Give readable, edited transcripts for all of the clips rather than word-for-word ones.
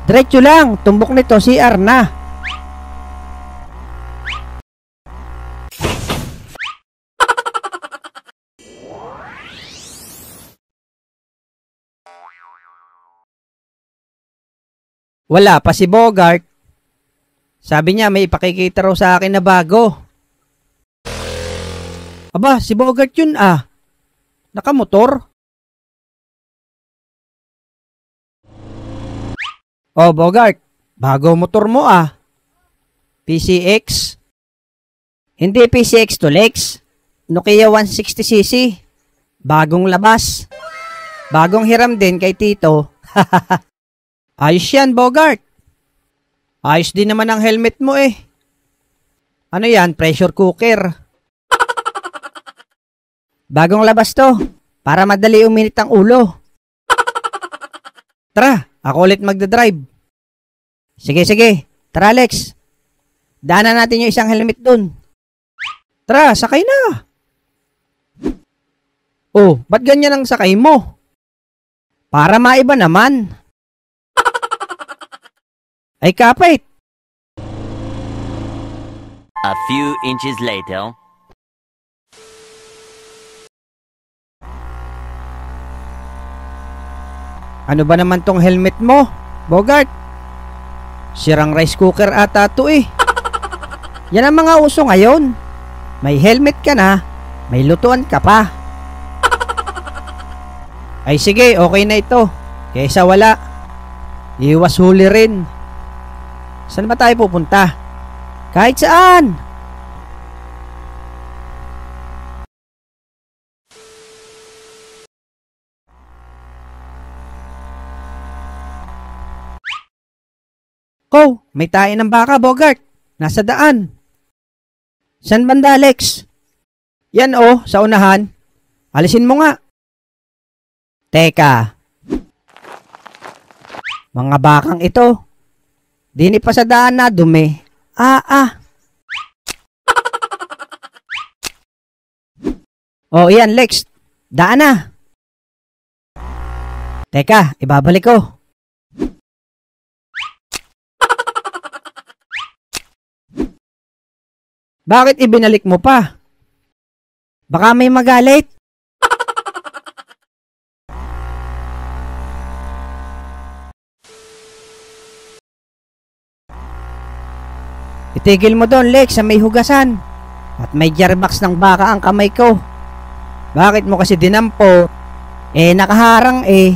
Diretso lang, tumbok nito CR na. Wala pa si Bogart. Sabi niya may ipakikita raw sa akin na bago. Aba, si Bogart yun ah. Nakamotor. Oh, Bogart, bago motor mo ah. PCX? Hindi PCX to Lex. Nokia 160cc. Bagong labas. Bagong hiram din kay Tito. Ayos yan, Bogart. Ayos din naman ang helmet mo eh. Ano yan, pressure cooker? Bagong labas to, para madali uminit ang ulo. Tara, ako ulit magdadrive. Sige, tara Lex. Daanan natin yung isang helmet dun. Tara, sakay na. Oh, ba't ganyan ang sakay mo? Para maiba naman. Ay kapit. A few inches later. Ano ba naman tong helmet mo, Bogart? Sirang rice cooker ata to eh. Yan ang mga uso ngayon. May helmet ka na, may lutuan ka pa. Ay sige, okay na ito. Kaysa wala. Iwas huli rin. Saan ba tayo pupunta? Kahit saan. Ko, may tayo ng baka, Bogart. Nasa daan. San banda, Alex? Yan oh, sa unahan. Alisin mo nga. Teka. Mga bakang ito. Dini pa sa daan na dumi. Oh, iyan, Lex. Daan na. Teka, ibabalik ko. Bakit ibinalik mo pa? Baka may magalit. Itigil mo doon, Lex, sa may hugasan. At may gearbox ng baka ang kamay ko. Bakit mo kasi dinampo? Eh, nakaharang eh.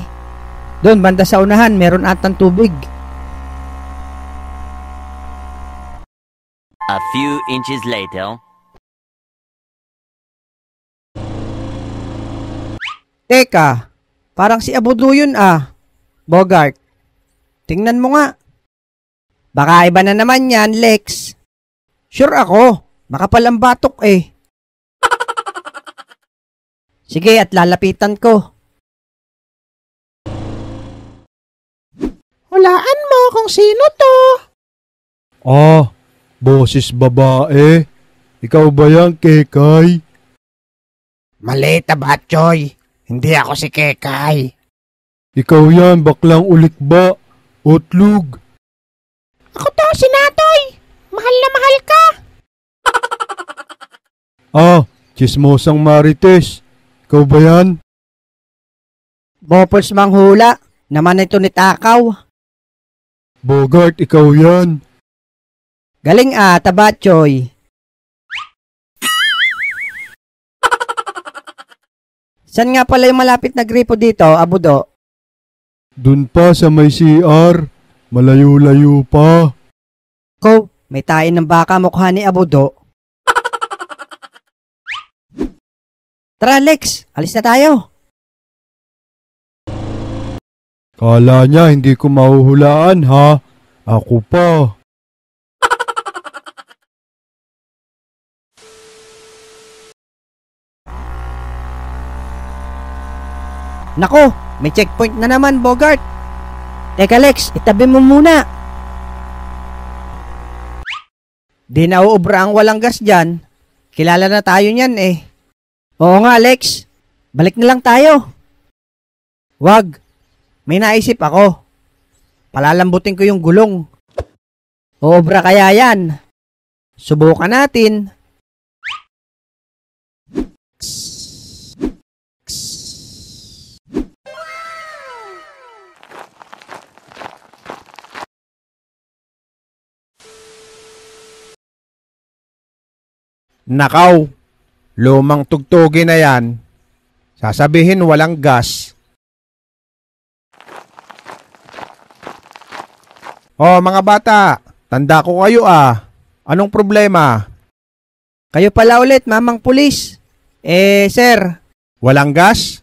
Doon, banda sa unahan, meron atang tubig. A few inches later. Teka, parang si Abudu yun ah. Bogart, tingnan mo nga. Baka iba na naman yan, Lex. Sure ako, makapal ang batok eh. Sige, at lalapitan ko. Hulaan mo kung sino to. Boses babae. Ikaw ba yan, Kekay? Mali, Tabatchoy. Hindi ako si Kekay. Ikaw yan, baklang ulikba. Otlug. Ako to, si Natoy. Mahal na mahal ka. Chismosang Marites. Ikaw ba yan? Bopos manghula. Naman ito ni Takaw. Bogart, ikaw yan. Galing Tabatchoy. Saan nga pala yung malapit na gripo dito, Abudo? Dun pa sa may CR. Malayo-layo pa. Ko, may tayo ng baka mukha ni Abudo. Tara, Lex. Alis na tayo. Kala niya hindi ko mahuhulaan ha. Ako pa. Nako, may checkpoint na naman, Bogart. Teka, Lex, itabi mo muna. Di na uubra ang walang gas dyan. Kilala na tayo niyan eh. Oo nga, Lex. Balik na lang tayo. Wag. May naisip ako. Palalambutin ko yung gulong. Obra kaya yan. Subukan natin. Nakaw, lumang tugtugin na yan. Sasabihin walang gas. Oh, mga bata, tanda ko kayo ah. Anong problema? Kayo pala ulit, mamang pulis. Sir, Walang gas?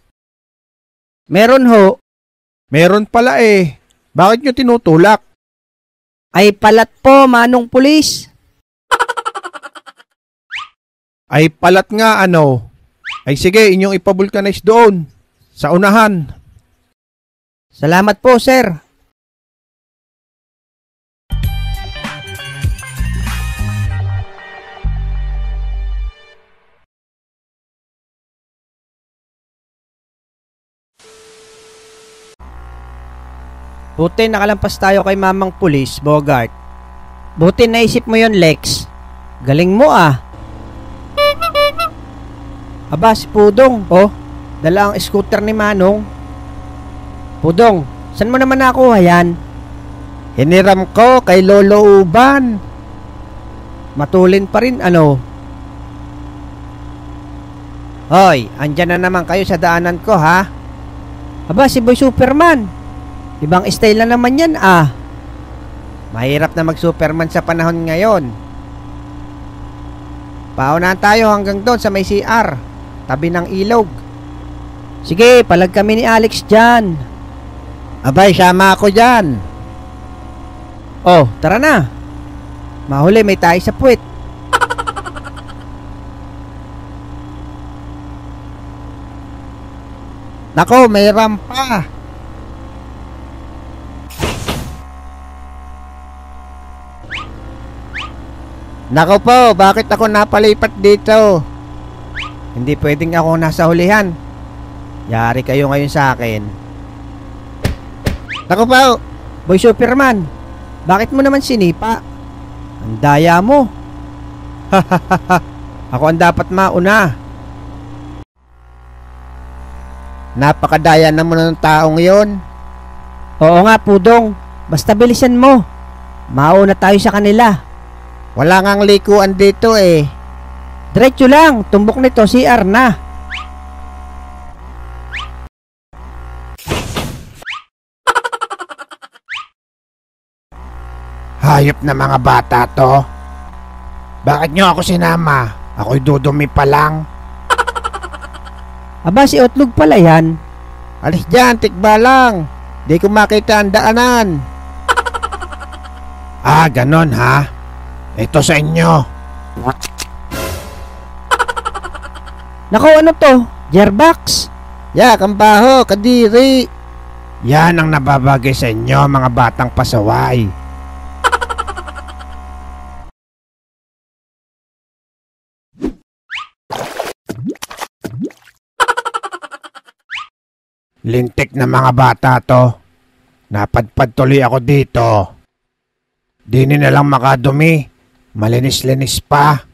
meron ho. Meron pala eh. Bakit nyo tinutulak? Ay palat po, manong pulis. Ay palat nga ano. Ay sige, inyong ipavulcanize doon. Sa unahan. Salamat po, sir. Buti nakalampas tayo kay mamang pulis, Bogart. Buti naisip mo yon, Lex. Galing mo ah. Aba, si Pudong. Oh, dala ang scooter ni Manong. Pudong, saan mo naman nakuha yan? Hiniram ko kay Lolo Uban. Matulin pa rin ano. Hoy, andyan na naman kayo sa daanan ko ha. Aba, si Boy Superman. Ibang style na naman yan ah. Mahirap na mag-Superman sa panahon ngayon. Paunahan tayo hanggang doon sa may CR, tabi ng ilog. Sige, palag kami ni Alex dyan. Abay, sama ako dyan. Oh, tara na. Mahuli, may tayo sa puwit. Nako, may rampa. Nako po, bakit ako napalipat dito? Hindi pwedeng ako nasa hulihan. Yari kayo ngayon sa akin. Nako po, Boy Superman, bakit mo naman sinipa? Ang daya mo. Ako ang dapat mauna. Napakadaya naman ng taong yon. Oo nga, Pudong. Basta bilisan mo. Mauna tayo sa kanila. Wala ngang likuan dito eh. Diretso lang, tumbok nito CR na. Hayop na mga bata to. Bakit nyo ako sinama? Ako'y dudumi pa lang. Aba, si Otlog pala yan. Alis dyan, tikba lang. Di ko makita ang daanan. Ah, ganon ha? Ito sa inyo. Nako, ano to? Gearbox? Yak, ang baho, kadiri. Yan ang nababagay sa inyo mga batang pasaway. Lintik na mga bata to. Napadpad tuloy ako dito. Di na lang makadumi. Malinis-linis pa.